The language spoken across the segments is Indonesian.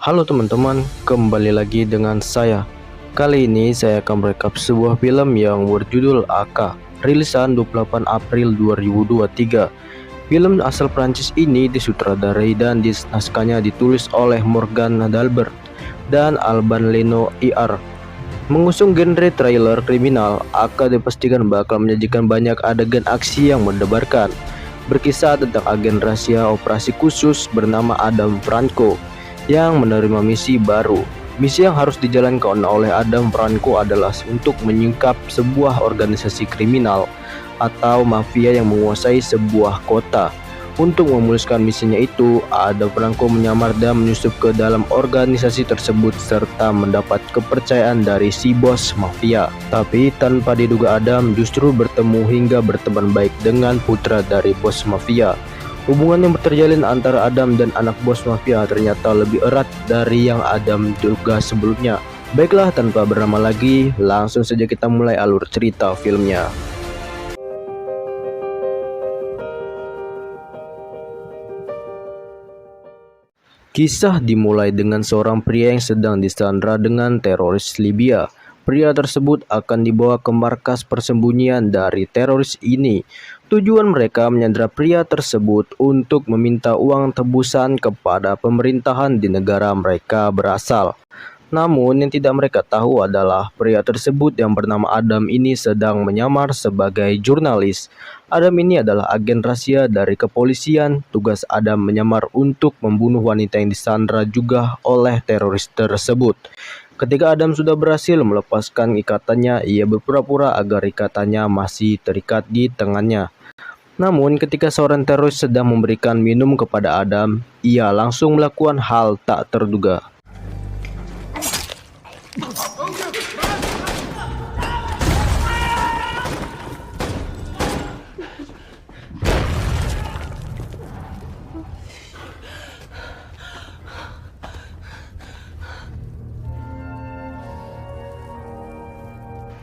Halo teman-teman, kembali lagi dengan saya. Kali ini saya akan merekap sebuah film yang berjudul AK, rilisan 28 April 2023. Film asal Prancis ini disutradarai dan naskahnya ditulis oleh Morgan Dalbert dan Alban Leno IR. Mengusung genre thriller kriminal, AK dipastikan bakal menyajikan banyak adegan aksi yang mendebarkan. Berkisah tentang agen rahasia operasi khusus bernama Adam Franco yang menerima misi baru. Misi yang harus dijalankan oleh Adam Franco adalah untuk menyingkap sebuah organisasi kriminal atau mafia yang menguasai sebuah kota. Untuk memuluskan misinya itu, Adam Franco menyamar dan menyusup ke dalam organisasi tersebut serta mendapat kepercayaan dari si bos mafia. Tapi tanpa diduga, Adam justru bertemu hingga berteman baik dengan putra dari bos mafia. Hubungan yang terjalin antara Adam dan anak bos mafia ternyata lebih erat dari yang Adam duga sebelumnya. Baiklah, tanpa berlama lagi, langsung saja kita mulai alur cerita filmnya. Kisah dimulai dengan seorang pria yang sedang disandra dengan teroris Libya. Pria tersebut akan dibawa ke markas persembunyian dari teroris ini. Tujuan mereka menyandra pria tersebut untuk meminta uang tebusan kepada pemerintahan di negara mereka berasal. Namun yang tidak mereka tahu adalah pria tersebut yang bernama Adam ini sedang menyamar sebagai jurnalis. Adam ini adalah agen rahasia dari kepolisian. Tugas Adam menyamar untuk membunuh wanita yang disandra juga oleh teroris tersebut. Ketika Adam sudah berhasil melepaskan ikatannya, ia berpura-pura agar ikatannya masih terikat di tangannya. Namun ketika seorang teroris sedang memberikan minum kepada Adam, ia langsung melakukan hal tak terduga.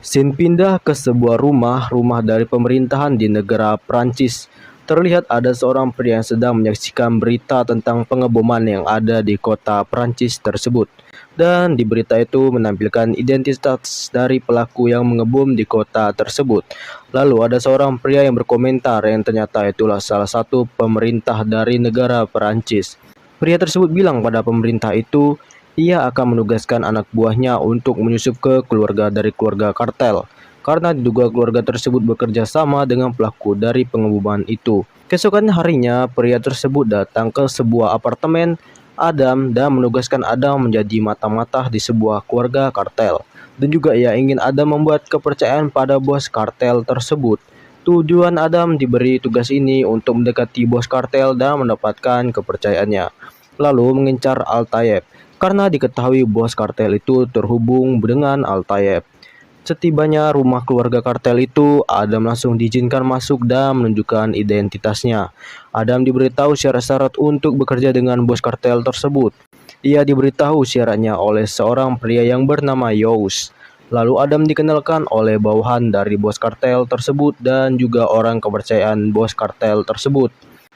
Scene pindah ke sebuah rumah dari pemerintahan di negara Prancis. Terlihat ada seorang pria yang sedang menyaksikan berita tentang pengeboman yang ada di kota Prancis tersebut. Dan di berita itu menampilkan identitas dari pelaku yang mengebom di kota tersebut. Lalu ada seorang pria yang berkomentar yang ternyata itulah salah satu pemerintah dari negara Prancis. Pria tersebut bilang pada pemerintah itu, ia akan menugaskan anak buahnya untuk menyusup ke keluarga dari keluarga kartel, karena diduga keluarga tersebut bekerja sama dengan pelaku dari pengeboman itu. Keesokan harinya, pria tersebut datang ke sebuah apartemen Adam dan menugaskan Adam menjadi mata-mata di sebuah keluarga kartel. Dan juga ia ingin Adam membuat kepercayaan pada bos kartel tersebut. Tujuan Adam diberi tugas ini untuk mendekati bos kartel dan mendapatkan kepercayaannya, lalu mengincar Al-Tayeb, karena diketahui bos kartel itu terhubung dengan Al-Tayeb. Setibanya rumah keluarga kartel itu, Adam langsung diizinkan masuk dan menunjukkan identitasnya. Adam diberitahu syarat-syarat untuk bekerja dengan bos kartel tersebut. Ia diberitahu syaratnya oleh seorang pria yang bernama Yous. Lalu Adam dikenalkan oleh bawahan dari bos kartel tersebut dan juga orang kepercayaan bos kartel tersebut.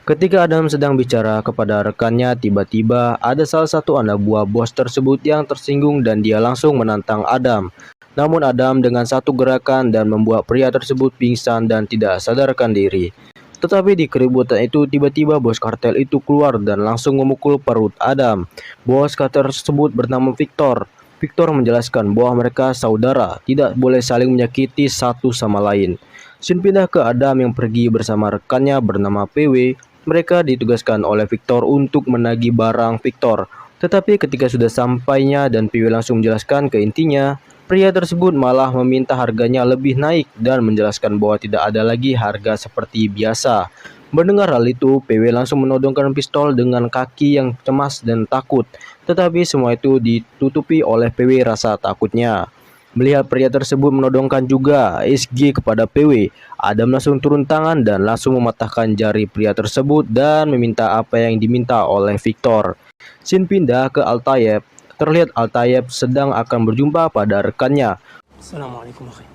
Ketika Adam sedang bicara kepada rekannya, tiba-tiba ada salah satu anak buah bos tersebut yang tersinggung dan dia langsung menantang Adam. Namun Adam dengan satu gerakan dan membuat pria tersebut pingsan dan tidak sadarkan diri. Tetapi di keributan itu tiba-tiba bos kartel itu keluar dan langsung memukul perut Adam. Bos kartel tersebut bernama Victor. Victor menjelaskan bahwa mereka saudara, tidak boleh saling menyakiti satu sama lain. Scene pindah ke Adam yang pergi bersama rekannya bernama PW. Mereka ditugaskan oleh Victor untuk menagih barang Victor. Tetapi ketika sudah sampainya dan PW langsung menjelaskan ke intinya, pria tersebut malah meminta harganya lebih naik dan menjelaskan bahwa tidak ada lagi harga seperti biasa. Mendengar hal itu, PW langsung menodongkan pistol dengan kaki yang cemas dan takut. Tetapi semua itu ditutupi oleh PW rasa takutnya. Melihat pria tersebut menodongkan juga SG kepada PW, Adam langsung turun tangan dan langsung mematahkan jari pria tersebut dan meminta apa yang diminta oleh Victor. Scene pindah ke Al-Tayeb. Terlihat Al-Tayeb sedang akan berjumpa pada rekannya. Assalamualaikum akhi.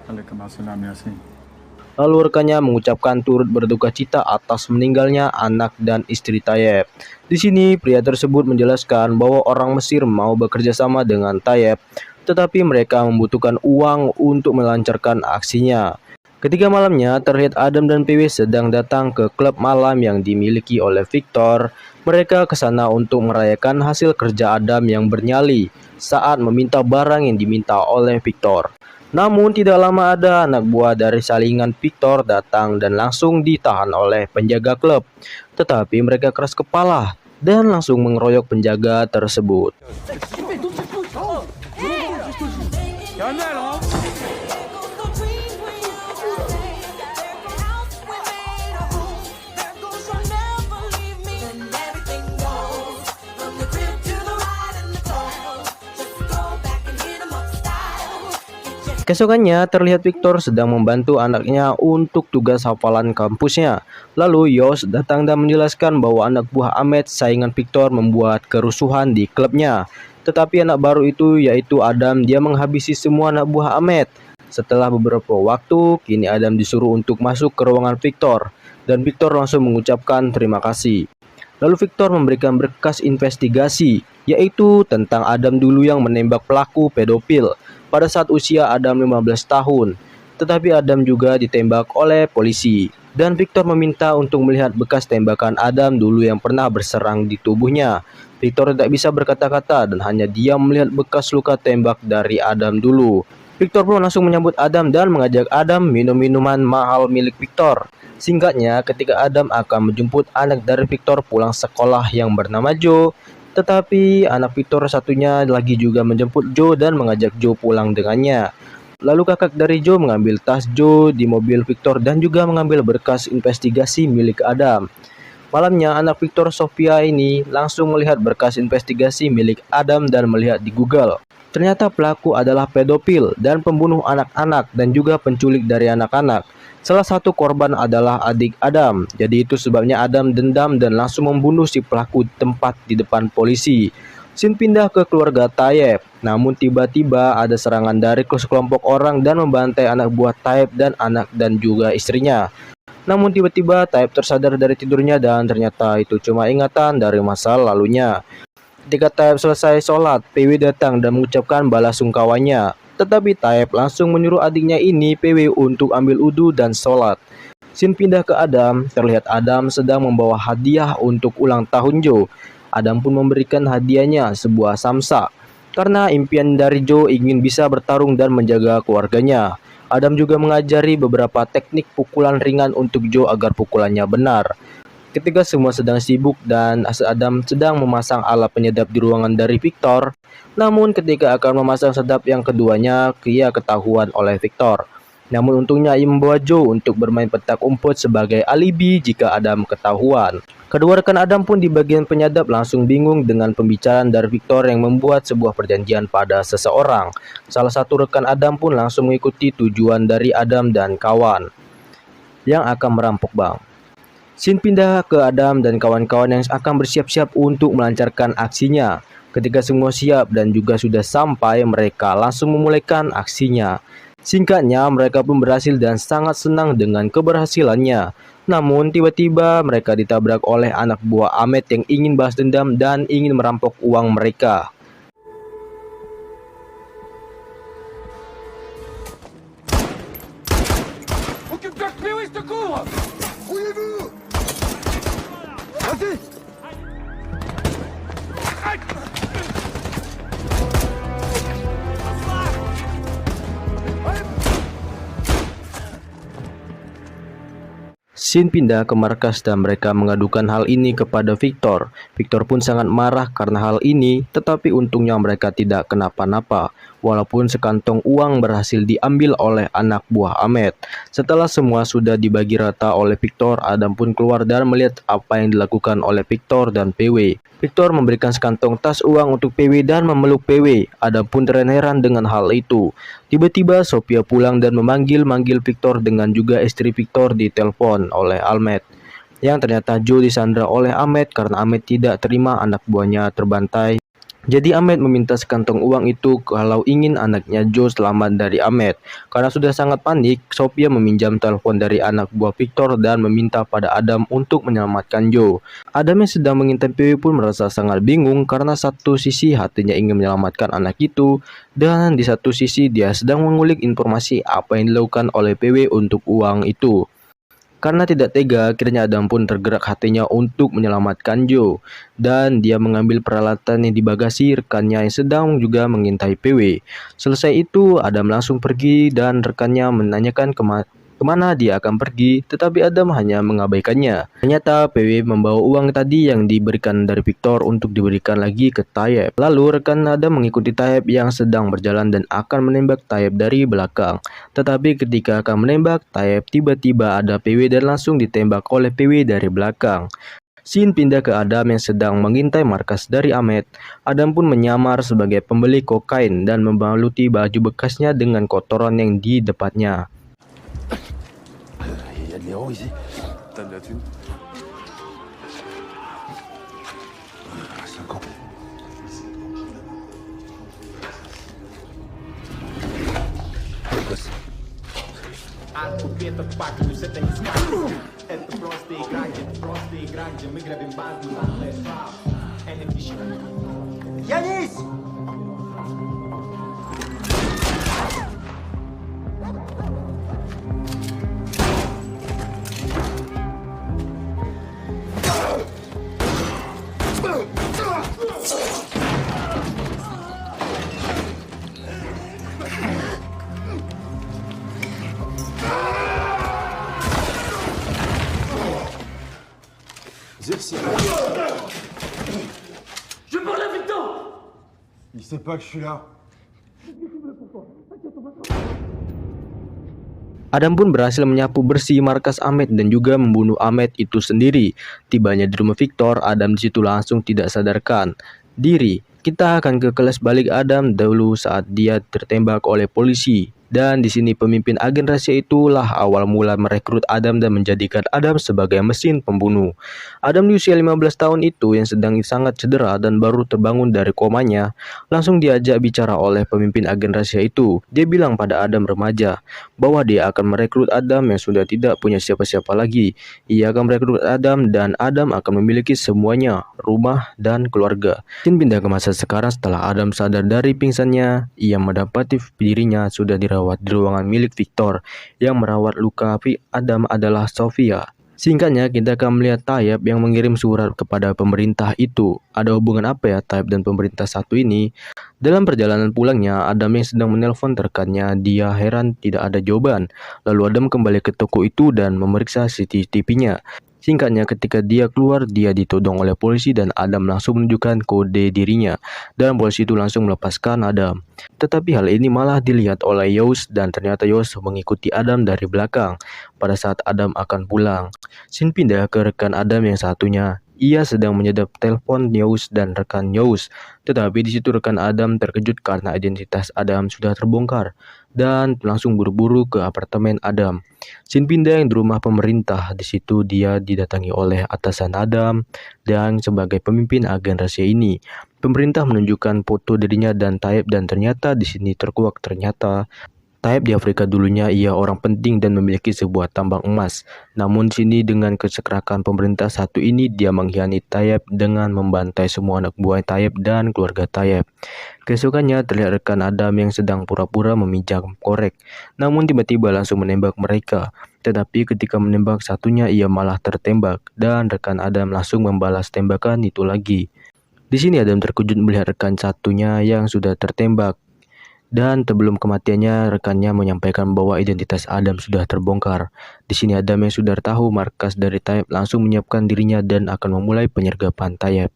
Waalaikumsalam Yasin. Lalu rekannya mengucapkan turut berduka cita atas meninggalnya anak dan istri Tayyip. Di sini pria tersebut menjelaskan bahwa orang Mesir mau bekerja sama dengan Tayyip, tetapi mereka membutuhkan uang untuk melancarkan aksinya. Ketika malamnya, terlihat Adam dan PW sedang datang ke klub malam yang dimiliki oleh Victor. Mereka ke sana untuk merayakan hasil kerja Adam yang bernyali saat meminta barang yang diminta oleh Victor. Namun tidak lama ada anak buah dari salingan Victor datang dan langsung ditahan oleh penjaga klub. Tetapi mereka keras kepala dan langsung mengeroyok penjaga tersebut. Keesokannya terlihat Victor sedang membantu anaknya untuk tugas hafalan kampusnya. Lalu Yos datang dan menjelaskan bahwa anak buah Ahmed saingan Victor membuat kerusuhan di klubnya. Tetapi anak baru itu yaitu Adam dia menghabisi semua anak buah Ahmed. Setelah beberapa waktu, kini Adam disuruh untuk masuk ke ruangan Victor. Dan Victor langsung mengucapkan terima kasih. Lalu Victor memberikan berkas investigasi, yaitu tentang Adam dulu yang menembak pelaku pedofil pada saat usia Adam 15 tahun. Tetapi Adam juga ditembak oleh polisi. Dan Victor meminta untuk melihat bekas tembakan Adam dulu yang pernah berserang di tubuhnya. Victor tidak bisa berkata-kata dan hanya diam melihat bekas luka tembak dari Adam dulu. Victor pun langsung menyambut Adam dan mengajak Adam minum minuman mahal milik Victor. Singkatnya, ketika Adam akan menjemput anak dari Victor pulang sekolah yang bernama Joe, tetapi anak Victor satunya lagi juga menjemput Joe dan mengajak Joe pulang dengannya. Lalu kakak dari Joe mengambil tas Joe di mobil Victor dan juga mengambil berkas investigasi milik Adam. Malamnya, anak Victor Sofia ini langsung melihat berkas investigasi milik Adam dan melihat di Google. Ternyata pelaku adalah pedofil dan pembunuh anak-anak dan juga penculik dari anak-anak. Salah satu korban adalah adik Adam. Jadi itu sebabnya Adam dendam dan langsung membunuh si pelaku tempat di depan polisi. Scene pindah ke keluarga Tayyip. Namun tiba-tiba ada serangan dari sekelompok orang dan membantai anak buah Tayyip dan anak dan juga istrinya. Namun tiba-tiba Tayyip tersadar dari tidurnya dan ternyata itu cuma ingatan dari masa lalunya. Ketika Tayyip selesai sholat, PW datang dan mengucapkan balasungkawanya. Tetapi Tayyip langsung menyuruh adiknya ini, PW, untuk ambil udu dan sholat. Scene pindah ke Adam, terlihat Adam sedang membawa hadiah untuk ulang tahun Joe. Adam pun memberikan hadiahnya sebuah samsak. Karena impian dari Joe ingin bisa bertarung dan menjaga keluarganya. Adam juga mengajari beberapa teknik pukulan ringan untuk Joe agar pukulannya benar. Ketika semua sedang sibuk dan Adam sedang memasang alat penyedap di ruangan dari Victor, namun ketika akan memasang sedap yang keduanya, ia ketahuan oleh Victor. Namun untungnya ia membawa Joe untuk bermain petak umpet sebagai alibi jika Adam ketahuan. Kedua rekan Adam pun di bagian penyadap langsung bingung dengan pembicaraan dari Victor yang membuat sebuah perjanjian pada seseorang. Salah satu rekan Adam pun langsung mengikuti tujuan dari Adam dan kawan yang akan merampok bank. Scene pindah ke Adam dan kawan-kawan yang akan bersiap-siap untuk melancarkan aksinya. Ketika semua siap dan juga sudah sampai, mereka langsung memulaikan aksinya. Singkatnya, mereka pun berhasil dan sangat senang dengan keberhasilannya. Namun, tiba-tiba mereka ditabrak oleh anak buah Ahmed yang ingin balas dendam dan ingin merampok uang mereka. Scene pindah ke markas dan mereka mengadukan hal ini kepada Victor. Victor pun sangat marah karena hal ini, tetapi untungnya mereka tidak kenapa-napa. Walaupun sekantong uang berhasil diambil oleh anak buah Ahmed. Setelah semua sudah dibagi rata oleh Victor, Adam pun keluar dan melihat apa yang dilakukan oleh Victor dan PW. Victor memberikan sekantong tas uang untuk PW dan memeluk PW. Adam pun terheran-heran dengan hal itu. Tiba-tiba Sophia pulang dan memanggil-manggil Victor dengan juga istri Victor ditelepon oleh Ahmed. Yang ternyata Joe disandra oleh Ahmed karena Ahmed tidak terima anak buahnya terbantai Jadi Ahmed meminta sekantong uang itu kalau ingin anaknya Joe selamat dari Ahmed. Karena sudah sangat panik, Sophia meminjam telepon dari anak buah Victor dan meminta pada Adam untuk menyelamatkan Joe. Adam yang sedang mengintai PW pun merasa sangat bingung karena satu sisi hatinya ingin menyelamatkan anak itu, dan di satu sisi dia sedang mengulik informasi apa yang dilakukan oleh PW untuk uang itu. Karena tidak tega, akhirnya Adam pun tergerak hatinya untuk menyelamatkan Joe. Dan dia mengambil peralatan yang di bagasi rekannya yang sedang juga mengintai PW. Selesai itu, Adam langsung pergi dan rekannya menanyakan kemana dia akan pergi, tetapi Adam hanya mengabaikannya. Ternyata PW membawa uang tadi yang diberikan dari Victor untuk diberikan lagi ke Taib. Lalu rekan Adam mengikuti Taib yang sedang berjalan dan akan menembak Taib dari belakang. Tetapi ketika akan menembak Taib, tiba-tiba ada PW dan langsung ditembak oleh PW dari belakang. Scene pindah ke Adam yang sedang mengintai markas dari Ahmed. Adam pun menyamar sebagai pembeli kokain dan membaluti baju bekasnya dengan kotoran yang di depannya. Il y a de l'héros ici. T'as de la thune? 5 ans. Aku pietă patru, se te ismați. Это просто игранде, мы грабим банду, Янис! Je parle à Victor! Il sait pas que je suis là. Adam pun berhasil menyapu bersih markas Ahmed dan juga membunuh Ahmed itu sendiri. Tibanya di rumah Victor, Adam di situ langsung tidak sadarkan diri. Kita akan ke kelas balik Adam dahulu saat dia tertembak oleh polisi. Dan di sini pemimpin agen rahasia itulah awal mula merekrut Adam dan menjadikan Adam sebagai mesin pembunuh. Adam di usia 15 tahun itu yang sedang sangat cedera dan baru terbangun dari komanya, langsung diajak bicara oleh pemimpin agen rahasia itu. Dia bilang pada Adam remaja bahwa dia akan merekrut Adam yang sudah tidak punya siapa-siapa lagi. Ia akan merekrut Adam dan Adam akan memiliki semuanya, rumah dan keluarga. Pindah ke masa sekarang setelah Adam sadar dari pingsannya, ia mendapati dirinya sudah dirawat di ruangan milik Victor. Yang merawat luka Adam adalah Sophia. Singkatnya, kita akan melihat Taib yang mengirim surat kepada pemerintah itu. Ada hubungan apa ya Taib dan pemerintah satu ini? Dalam perjalanan pulangnya, Adam yang sedang menelpon rekannya, dia heran tidak ada jawaban. Lalu Adam kembali ke toko itu dan memeriksa CCTV-nya. Singkatnya, ketika dia keluar, dia ditodong oleh polisi dan Adam langsung menunjukkan kode dirinya. Dan polisi itu langsung melepaskan Adam. Tetapi hal ini malah dilihat oleh Yos dan ternyata Yos mengikuti Adam dari belakang pada saat Adam akan pulang. Scene pindah ke rekan Adam yang satunya. Ia sedang menyedap telepon Yos dan rekan Yos. Tetapi di situ rekan Adam terkejut karena identitas Adam sudah terbongkar dan langsung buru-buru ke apartemen Adam. Scene pindah yang di rumah pemerintah. Di situ dia didatangi oleh atasan Adam dan sebagai pemimpin agen rahasia ini. Pemerintah menunjukkan foto dirinya dan Taib dan ternyata di sini terkuak ternyata Taib di Afrika dulunya ia orang penting dan memiliki sebuah tambang emas. Namun di sini dengan kesekerakan pemerintah satu ini dia mengkhianati Taib dengan membantai semua anak buah Taib dan keluarga Taib. Keesokannya terlihat rekan Adam yang sedang pura-pura meminjam korek. Namun tiba-tiba langsung menembak mereka. Tetapi ketika menembak satunya ia malah tertembak dan rekan Adam langsung membalas tembakan itu lagi. Di sini Adam terkejut melihat rekan satunya yang sudah tertembak. Dan sebelum kematiannya, rekannya menyampaikan bahwa identitas Adam sudah terbongkar. Di sini Adam yang sudah tahu markas dari Taib langsung menyiapkan dirinya dan akan memulai penyergapan Taib.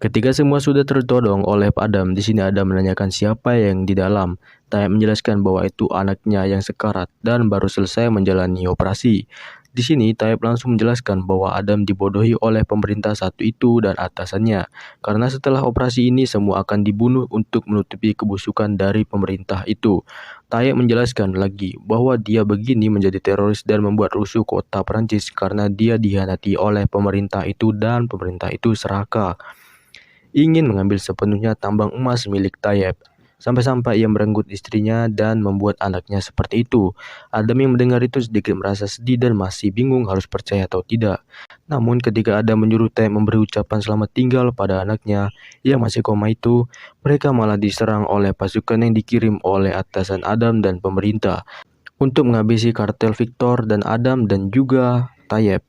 Ketika semua sudah tertodong oleh Adam, di sini Adam menanyakan siapa yang di dalam. Taib menjelaskan bahwa itu anaknya yang sekarat dan baru selesai menjalani operasi. Di sini Tayyip langsung menjelaskan bahwa Adam dibodohi oleh pemerintah satu itu dan atasannya, karena setelah operasi ini semua akan dibunuh untuk menutupi kebusukan dari pemerintah itu. Tayyip menjelaskan lagi bahwa dia begini menjadi teroris dan membuat rusuh kota Perancis karena dia dikhianati oleh pemerintah itu dan pemerintah itu serakah, ingin mengambil sepenuhnya tambang emas milik Tayyip. Sampai-sampai ia merenggut istrinya dan membuat anaknya seperti itu. Adam yang mendengar itu sedikit merasa sedih dan masih bingung harus percaya atau tidak. Namun ketika Adam menyuruh Tayyip memberi ucapan selamat tinggal pada anaknya yang masih koma itu, mereka malah diserang oleh pasukan yang dikirim oleh atasan Adam dan pemerintah untuk menghabisi kartel Victor dan Adam dan juga Tayyip.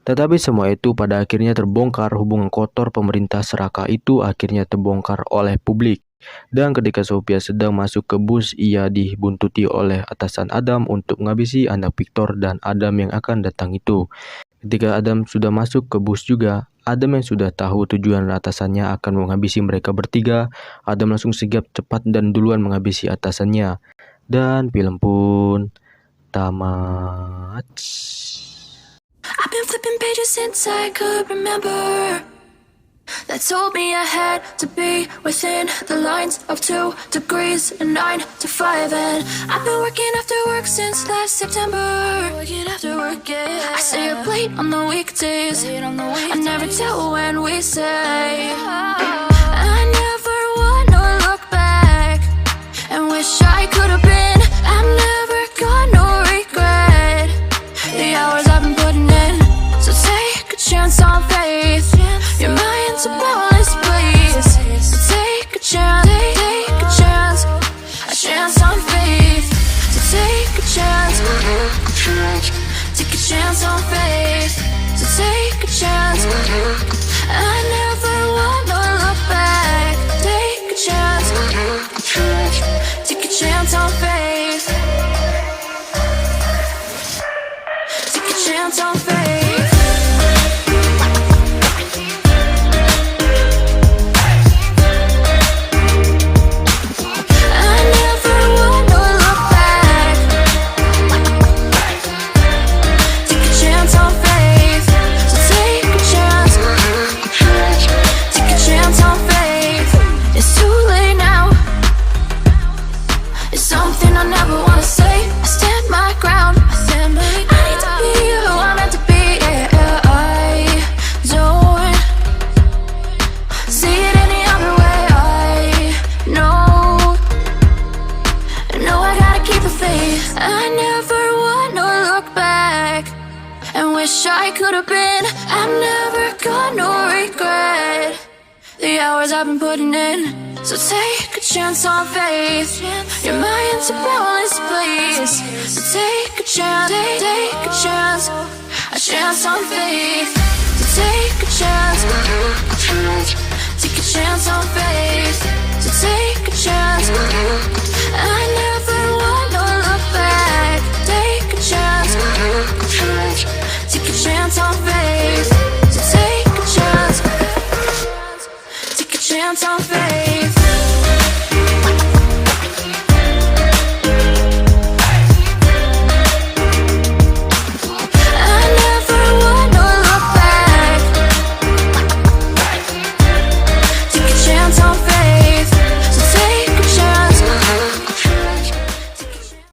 Tetapi semua itu pada akhirnya terbongkar. Hubungan kotor pemerintah serakah itu akhirnya terbongkar oleh publik. Dan ketika Sophia sedang masuk ke bus, ia dibuntuti oleh atasan Adam untuk menghabisi anak Victor dan Adam yang akan datang itu. Ketika Adam sudah masuk ke bus juga, Adam yang sudah tahu tujuan atasannya akan menghabisi mereka bertiga, Adam langsung sigap cepat dan duluan menghabisi atasannya. Dan film pun tamat. I've been flipping pages since I could remember. That told me I had to be within the lines of 2 degrees and 9 to 5. And I've been working after work since last September. Working after work, yeah. I stay up late on the weekdays. I never tell when we say. I never wanna look back and wish I could have been. I've never got no regret. The hours I've been putting in. So take a chance on faith. Your mind's a boundless place. So take a chance, take a chance. A chance on faith. So take a chance. Take a chance on faith. So take a chance. I never wanna look back. Take a chance. Take a chance on faith. Take a chance on faith. I never wanna look back. Take a chance on faith. So take a chance. Take a chance on faith. It's too late now. It's something I never wanna say. I stand my ground. I need to be who I'm meant to be. Yeah, I don't see it any other way. I gotta keep the faith. I never wanna look back and wish I could have been. I've never got no regret. The hours I've been putting in. So take a chance on faith. Your mind's a boundless place. So take a chance, take a chance. A chance on faith. So take a chance. Take a chance on faith. So take a chance. I never wanna look back. Take a chance. Take a chance on faith. So take a chance. Take a chance on faith.